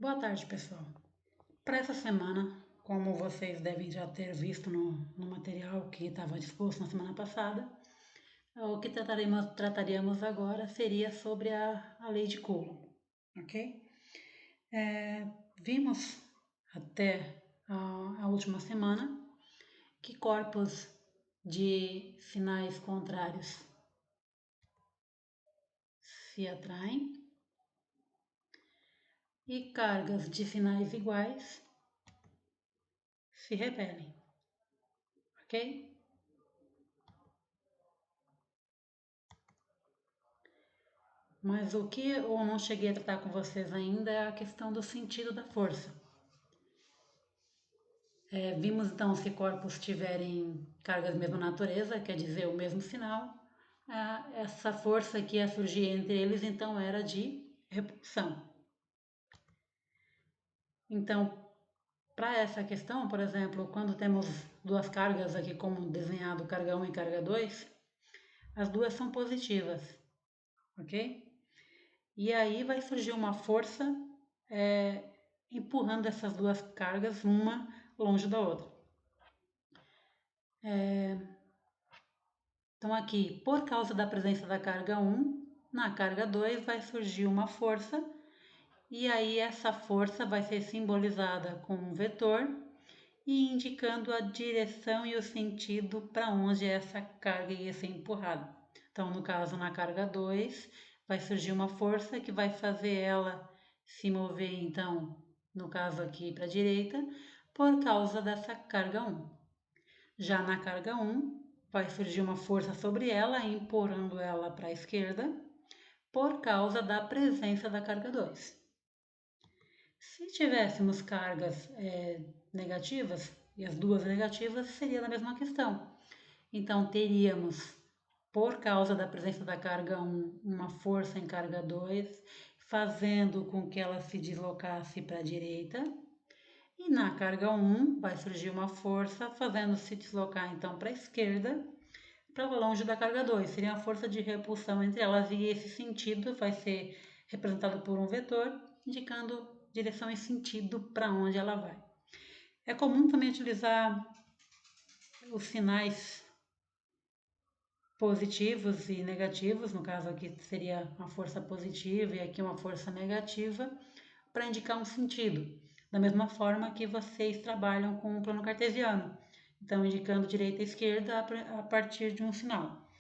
Boa tarde, pessoal. Para essa semana, como vocês devem já ter visto no material que estava disposto na semana passada, o que trataríamos agora seria sobre a lei de Coulomb, ok? Vimos até a última semana que corpos de sinais contrários se atraem e cargas de sinais iguais se repelem, ok? Mas o que eu não cheguei a tratar com vocês ainda é a questão do sentido da força. Vimos então se corpos tiverem cargas da mesma natureza, quer dizer, o mesmo sinal, essa força que ia surgir entre eles então era de repulsão. Então, para essa questão, por exemplo, quando temos duas cargas aqui como desenhado carga 1 e carga 2, as duas são positivas, ok? E aí vai surgir uma força empurrando essas duas cargas, uma longe da outra. Então aqui, por causa da presença da carga 1, na carga 2 vai surgir uma força, e aí essa força vai ser simbolizada com um vetor e indicando a direção e o sentido para onde essa carga ia ser empurrada. Então, no caso, na carga 2, vai surgir uma força que vai fazer ela se mover, então, no caso aqui para a direita, por causa dessa carga 1. Já na carga 1, vai surgir uma força sobre ela, empurrando ela para a esquerda, por causa da presença da carga 2. Se tivéssemos cargas negativas, e as duas negativas, seria a mesma questão. Então, teríamos, por causa da presença da carga 1, uma força em carga 2, fazendo com que ela se deslocasse para a direita. E na carga 1, vai surgir uma força fazendo se deslocar então para a esquerda, para longe da carga 2. Seria uma força de repulsão entre elas, e esse sentido vai ser representado por um vetor, indicando direção e sentido para onde ela vai. É comum também utilizar os sinais positivos e negativos, no caso aqui seria uma força positiva e aqui uma força negativa, para indicar um sentido, da mesma forma que vocês trabalham com o plano cartesiano, então indicando direita e esquerda a partir de um sinal.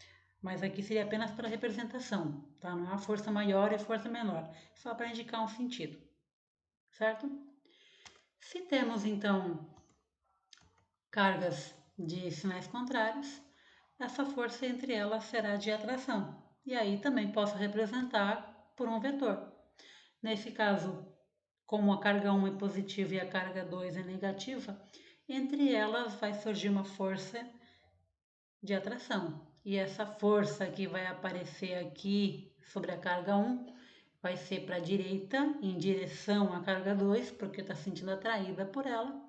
Mas aqui seria apenas para representação, tá? Não é a força maior e a força menor, só para indicar um sentido, certo? Se temos então cargas de sinais contrários, essa força entre elas será de atração, e aí também posso representar por um vetor. Nesse caso, como a carga 1 é positiva e a carga 2 é negativa, entre elas vai surgir uma força de atração. E essa força que vai aparecer aqui sobre a carga 1 vai ser para a direita, em direção à carga 2, porque está sentindo atraída por ela.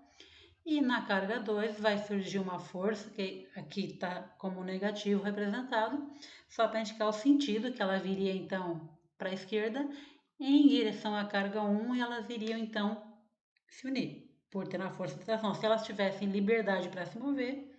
E na carga 2 vai surgir uma força, que aqui está como negativo representado, só para indicar o sentido, que ela viria então para a esquerda, em direção à carga 1, e elas iriam então se unir, por ter uma força de atração. Se elas tivessem liberdade para se mover,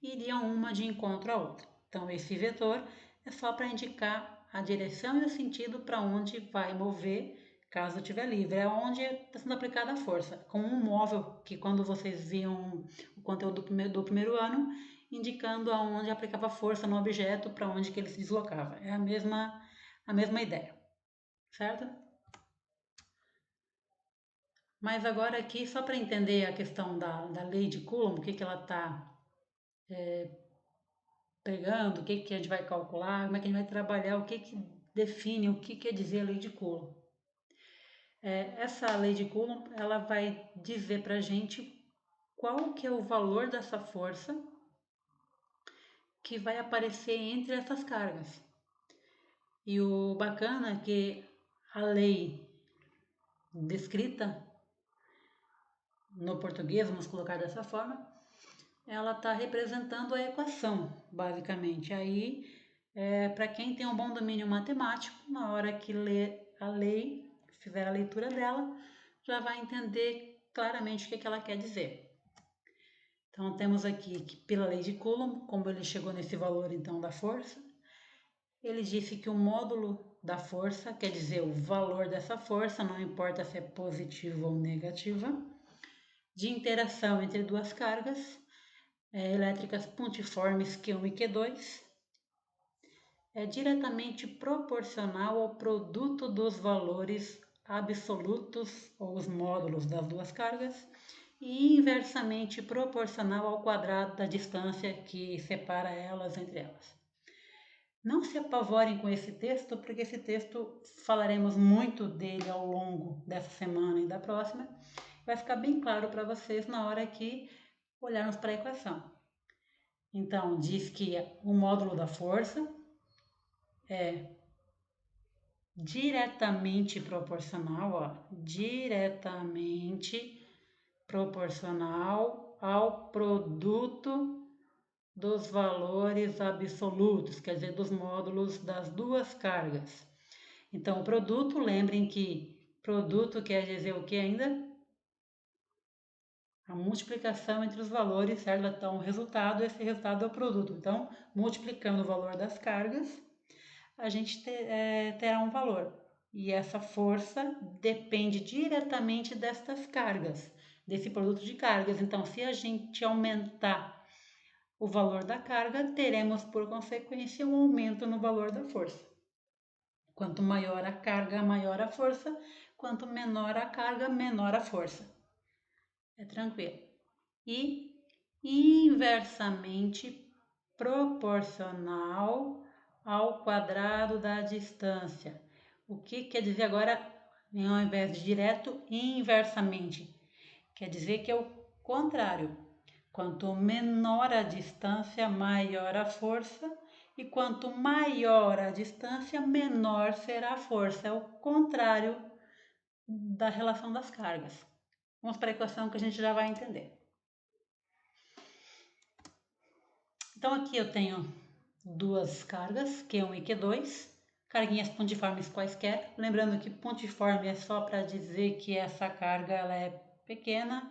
iriam uma de encontro à outra. Então, esse vetor é só para indicar a direção e o sentido para onde vai mover, caso estiver livre. É onde está sendo aplicada a força. Como um móvel, que quando vocês viam o conteúdo do primeiro ano, indicando aonde aplicava força no objeto, para onde que ele se deslocava. É a mesma ideia, certo? Mas agora aqui, só para entender a questão da lei de Coulomb, o que ela está pegando, o que a gente vai calcular, como é que a gente vai trabalhar, o que define, o que quer dizer a lei de Coulomb. Essa lei de Coulomb, ela vai dizer para a gente qual que é o valor dessa força que vai aparecer entre essas cargas. E o bacana é que a lei descrita no português, vamos colocar dessa forma, ela está representando a equação, basicamente. Aí, para quem tem um bom domínio matemático, na hora que lê a lei, fizer a leitura dela, já vai entender claramente o que ela quer dizer. Então, temos aqui que pela lei de Coulomb, como ele chegou nesse valor então da força, ele disse que o módulo da força, quer dizer, o valor dessa força, não importa se é positiva ou negativa, de interação entre duas cargas elétricas pontiformes Q1 e Q2, é diretamente proporcional ao produto dos valores absolutos, ou os módulos das duas cargas, e inversamente proporcional ao quadrado da distância que separa elas entre elas. Não se apavorem com esse texto, porque esse texto falaremos muito dele ao longo dessa semana e da próxima. Vai ficar bem claro para vocês na hora que olharmos para a equação. Então, diz que o módulo da força é diretamente proporcional, diretamente proporcional ao produto dos valores absolutos, quer dizer, dos módulos das duas cargas. Então, o produto, lembrem que produto quer dizer o que ainda? A multiplicação entre os valores, certo? Então, o resultado, esse resultado é o produto. Então, multiplicando o valor das cargas, a gente terá um valor. E essa força depende diretamente destas cargas, desse produto de cargas. Então, se a gente aumentar o valor da carga, teremos, por consequência, um aumento no valor da força. Quanto maior a carga, maior a força. Quanto menor a carga, menor a força. É tranquilo. E inversamente proporcional ao quadrado da distância. O que quer dizer agora, ao invés de direto, inversamente? Quer dizer que é o contrário. Quanto menor a distância, maior a força, e quanto maior a distância, menor será a força. É o contrário da relação das cargas. Vamos para a equação que a gente já vai entender. Então aqui eu tenho duas cargas, Q1 e Q2, carguinhas pontiformes quaisquer. Lembrando que pontiforme é só para dizer que essa carga ela é pequena,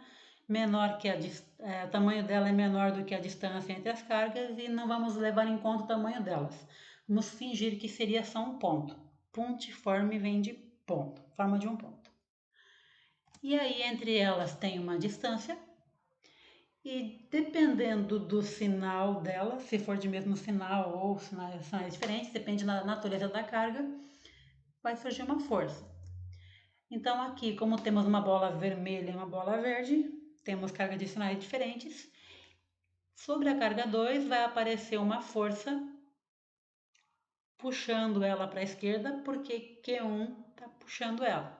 menor que o tamanho dela é menor do que a distância entre as cargas e não vamos levar em conta o tamanho delas. Vamos fingir que seria só um ponto. Pontiforme vem de ponto, forma de um ponto. E aí entre elas tem uma distância. E dependendo do sinal dela, se for de mesmo sinal ou sinais diferentes, depende da natureza da carga, vai surgir uma força. Então aqui, como temos uma bola vermelha e uma bola verde, temos carga de sinais diferentes. Sobre a carga 2 vai aparecer uma força puxando ela para a esquerda, porque Q1 está puxando ela.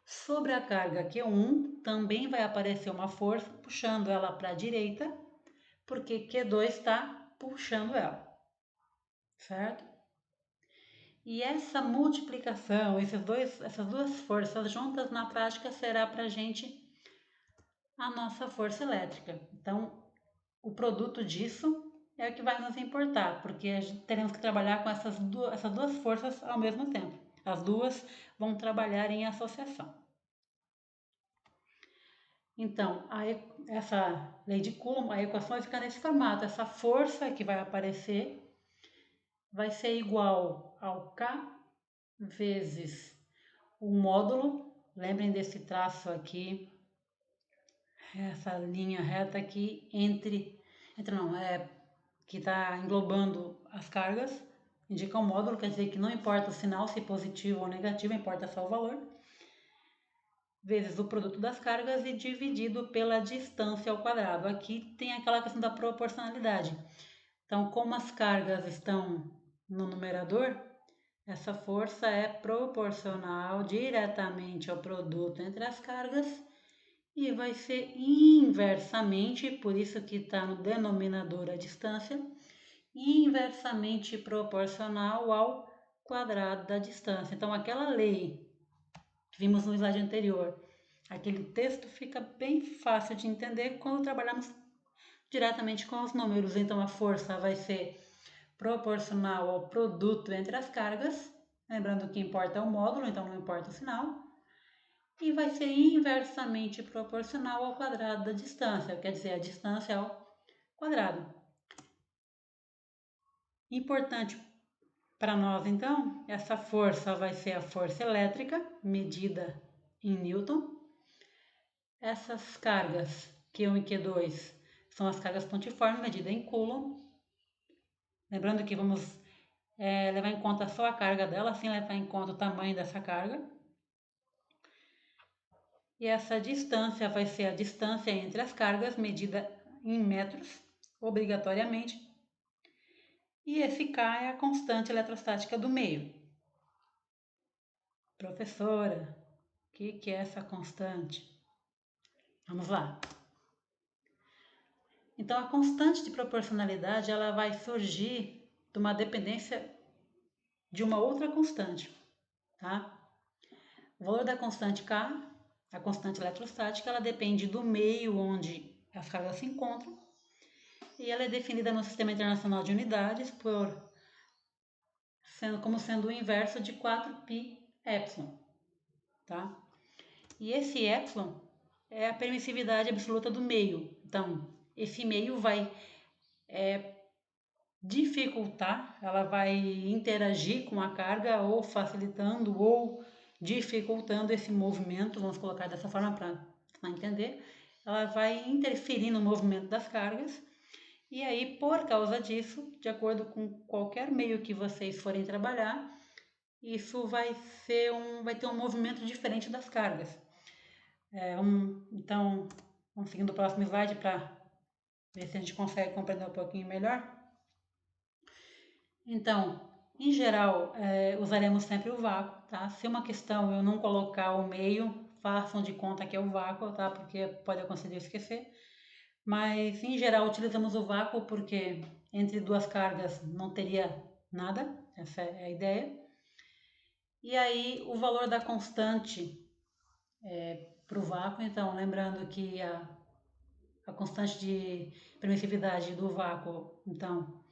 Sobre a carga Q1 também vai aparecer uma força puxando ela para a direita, porque Q2 está puxando ela, certo? E essa multiplicação, essas duas forças juntas, na prática, será para a gente a nossa força elétrica. Então, o produto disso é o que vai nos importar, porque teremos que trabalhar com essas duas forças ao mesmo tempo. As duas vão trabalhar em associação. Então, essa lei de Coulomb, a equação vai ficar nesse formato. Essa força que vai aparecer vai ser igual ao K vezes o módulo. Lembrem desse traço aqui, essa linha reta aqui que está englobando as cargas, indica o módulo, quer dizer que não importa o sinal, se positivo ou negativo, importa só o valor, vezes o produto das cargas e dividido pela distância ao quadrado. Aqui tem aquela questão da proporcionalidade. Então, como as cargas estão no numerador, essa força é proporcional diretamente ao produto entre as cargas e vai ser inversamente, por isso que está no denominador a distância, inversamente proporcional ao quadrado da distância. Então, aquela lei que vimos no slide anterior, aquele texto fica bem fácil de entender quando trabalhamos diretamente com os números. Então, a força vai ser proporcional ao produto entre as cargas, lembrando que importa é o módulo, então não importa o sinal, e vai ser inversamente proporcional ao quadrado da distância, quer dizer, a distância ao quadrado. Importante para nós, então, essa força vai ser a força elétrica, medida em Newton. Essas cargas, Q1 e Q2, são as cargas pontiformes, medidas em Coulomb. Lembrando que vamos levar em conta só a carga dela, sem levar em conta o tamanho dessa carga. E essa distância vai ser a distância entre as cargas, medida em metros, obrigatoriamente. E esse K é a constante eletrostática do meio. Professora, o que é essa constante? Vamos lá. Então, a constante de proporcionalidade ela vai surgir de uma dependência de uma outra constante, tá? O valor da constante K, a constante eletrostática, ela depende do meio onde as cargas se encontram e ela é definida no Sistema Internacional de Unidades como sendo o inverso de 4π epsilon, tá? E esse epsilon é a permissividade absoluta do meio. Então, esse meio vai dificultar, ela vai interagir com a carga ou facilitando ou dificultando esse movimento, vamos colocar dessa forma para entender. Ela vai interferir no movimento das cargas e aí, por causa disso, de acordo com qualquer meio que vocês forem trabalhar, isso vai ter um movimento diferente das cargas. Então, vamos seguindo o próximo slide para ver se a gente consegue compreender um pouquinho melhor. Então, em geral, usaremos sempre o vácuo, tá? Se uma questão eu não colocar o meio, façam de conta que é o vácuo, tá? Porque pode acontecer de eu esquecer. Mas, em geral, utilizamos o vácuo porque entre duas cargas não teria nada, essa é a ideia. E aí, o valor da constante para o vácuo, então, lembrando que a constante de permissividade do vácuo, então,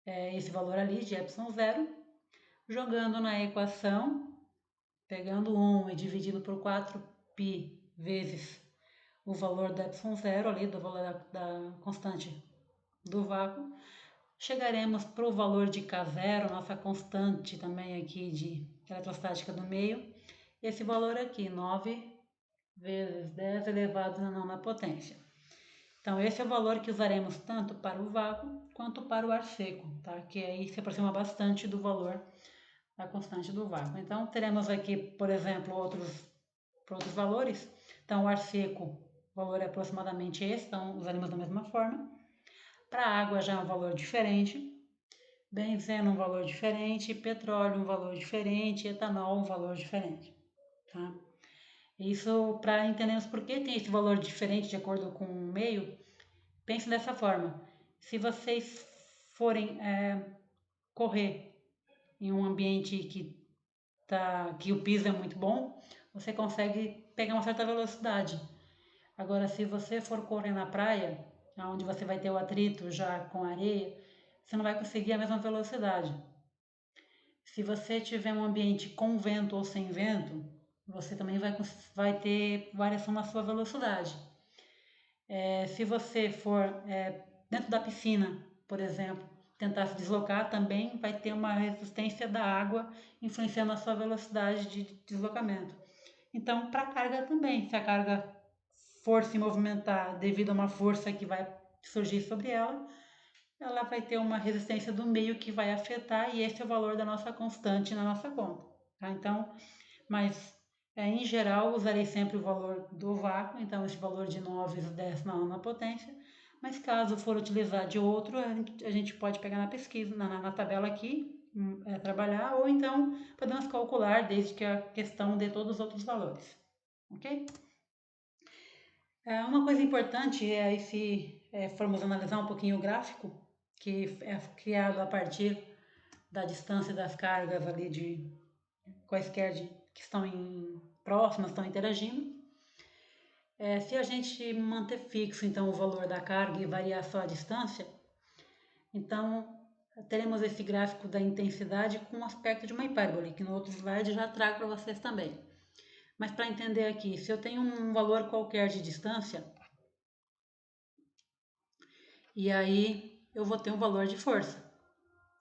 é esse valor ali de epsilon zero, jogando na equação, pegando 1 e dividindo por 4π vezes o valor da epsilon zero ali, do valor da constante do vácuo, chegaremos para o valor de K0, nossa constante também aqui de eletrostática do meio, esse valor aqui, 9 vezes 10 elevado a nona potência. Então, esse é o valor que usaremos tanto para o vácuo quanto para o ar seco, tá? Que aí se aproxima bastante do valor da constante do vácuo. Então, teremos aqui, por exemplo, outros valores. Então, o ar seco, o valor é aproximadamente esse, então usaremos da mesma forma. Para a água já é um valor diferente, benzeno um valor diferente, petróleo um valor diferente, etanol um valor diferente, tá? Isso para entendermos por que tem esse valor diferente de acordo com o meio. Pense dessa forma: se vocês forem correr em um ambiente que o piso é muito bom, você consegue pegar uma certa velocidade. Agora, se você for correr na praia, onde você vai ter o atrito já com a areia, você não vai conseguir a mesma velocidade. Se você tiver um ambiente com vento ou sem vento, você também vai ter variação na sua velocidade. Se você for dentro da piscina, por exemplo, tentar se deslocar, também vai ter uma resistência da água influenciando a sua velocidade de deslocamento. Então, para a carga também, se a carga for se movimentar devido a uma força que vai surgir sobre ela, ela vai ter uma resistência do meio que vai afetar e esse é o valor da nossa constante na nossa conta, tá? Então, mas em geral usarei sempre o valor do vácuo, então esse valor de 9 vezes 10 na nona potência, mas caso for utilizar de outro, a gente pode pegar na pesquisa, na tabela aqui, trabalhar, ou então podemos calcular desde que a questão dê todos os outros valores, ok? Uma coisa importante é se formos analisar um pouquinho o gráfico, que é criado a partir da distância das cargas ali de quaisquer que estão próximas, estão interagindo. Se a gente manter fixo então o valor da carga e variar só a distância, então teremos esse gráfico da intensidade com o aspecto de uma hipérbole, que no outro slide já trago para vocês também. Mas para entender aqui, se eu tenho um valor qualquer de distância, e aí eu vou ter um valor de força,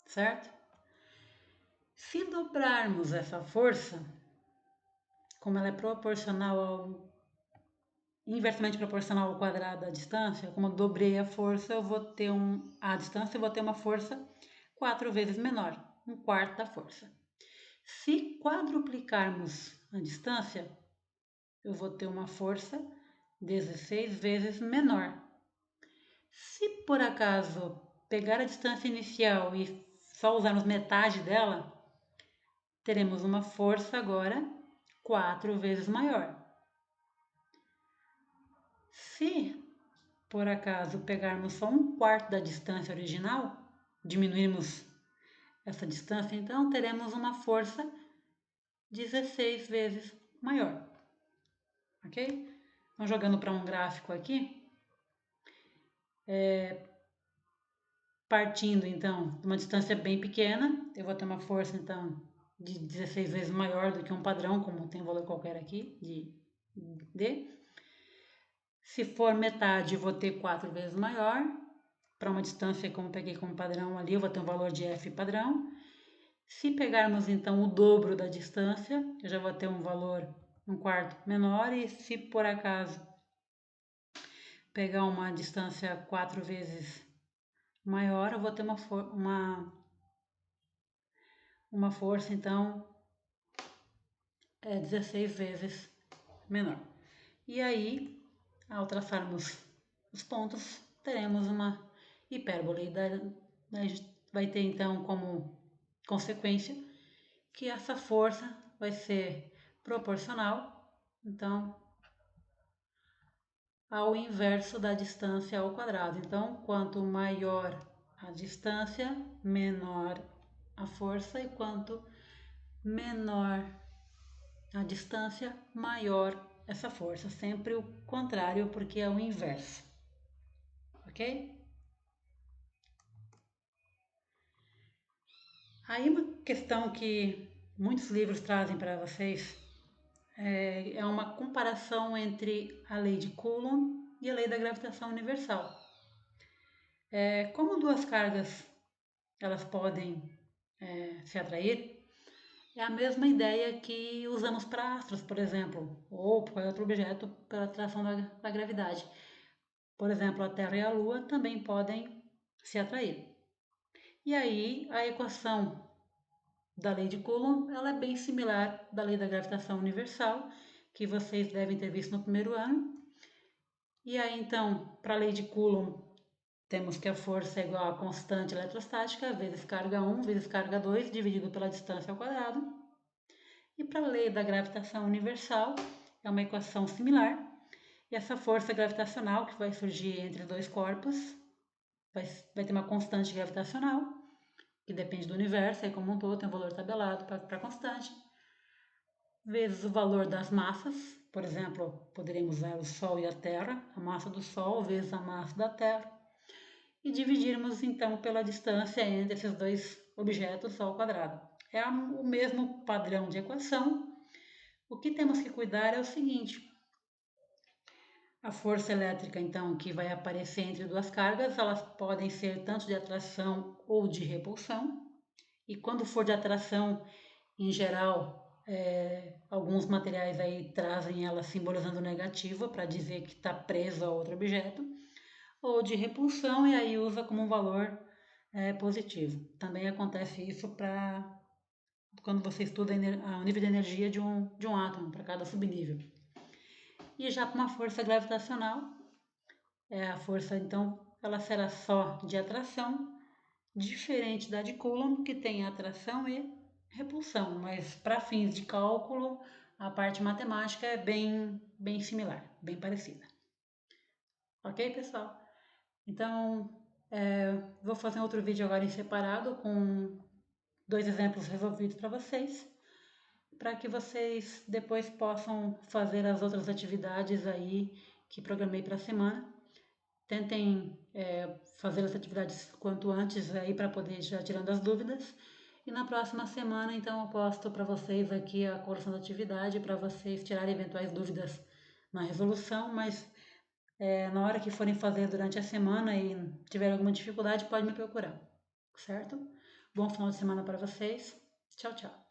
certo? Se dobrarmos essa força, como ela é inversamente proporcional ao quadrado da distância, como eu dobrei a força, a distância eu vou ter uma força 4 vezes menor, um quarto da força. Se quadruplicarmos a distância, eu vou ter uma força 16 vezes menor. Se por acaso pegar a distância inicial e só usarmos metade dela, teremos uma força agora 4 vezes maior. Se por acaso pegarmos só um quarto da distância original, diminuirmos essa distância, então teremos uma força 16 vezes maior. Ok? Então, jogando para um gráfico aqui, partindo então de uma distância bem pequena, eu vou ter uma força então de 16 vezes maior do que um padrão, como tem um valor qualquer aqui, de D. Se for metade, eu vou ter 4 vezes maior. Para uma distância, como eu peguei como padrão ali, eu vou ter um valor de F padrão. Se pegarmos então o dobro da distância, eu já vou ter um valor um quarto menor. E se por acaso pegar uma distância 4 vezes maior, eu vou ter uma força então 16 vezes menor. E aí, ao traçarmos os pontos, teremos uma hipérbole. Vai ter então como consequência que essa força vai ser proporcional, então, ao inverso da distância ao quadrado. Então, quanto maior a distância, menor a força, e quanto menor a distância, maior essa força. Sempre o contrário, porque é o inverso. Ok? Aí uma questão que muitos livros trazem para vocês é uma comparação entre a lei de Coulomb e a lei da gravitação universal. Como duas cargas elas podem se atrair, é a mesma ideia que usamos para astros, por exemplo, ou para outro objeto pela atração da gravidade. Por exemplo, a Terra e a Lua também podem se atrair. E aí a equação da lei de Coulomb ela é bem similar da lei da gravitação universal, que vocês devem ter visto no primeiro ano. E aí então, para a lei de Coulomb, temos que a força é igual a constante eletrostática vezes carga 1 vezes carga 2 dividido pela distância ao quadrado. E para a lei da gravitação universal, é uma equação similar. E essa força gravitacional que vai surgir entre dois corpos vai ter uma constante gravitacional, que depende do universo, aí como um todo tem um valor tabelado para constante, vezes o valor das massas. Por exemplo, poderíamos usar o Sol e a Terra, a massa do Sol vezes a massa da Terra, e dividirmos então pela distância entre esses dois objetos ao quadrado. É o mesmo padrão de equação. O que temos que cuidar é o seguinte: a força elétrica, então, que vai aparecer entre duas cargas, elas podem ser tanto de atração ou de repulsão. E quando for de atração, em geral, alguns materiais aí trazem ela simbolizando negativa para dizer que está preso a outro objeto, ou de repulsão e aí usa como um valor positivo. Também acontece isso para quando você estuda o nível de energia de um átomo para cada subnível. E já para uma força gravitacional, a força então ela será só de atração, diferente da de Coulomb, que tem atração e repulsão, mas para fins de cálculo, a parte matemática é bem similar, bem parecida. Ok, pessoal? Então, vou fazer outro vídeo agora em separado com 2 exemplos resolvidos para que vocês depois possam fazer as outras atividades aí que programei para a semana. Tentem fazer as atividades quanto antes aí para poder já tirando as dúvidas. E na próxima semana, então, eu posto para vocês aqui a correção da atividade para vocês tirarem eventuais dúvidas na resolução, mas na hora que forem fazer durante a semana e tiver alguma dificuldade, pode me procurar, certo? Bom final de semana para vocês. Tchau, tchau.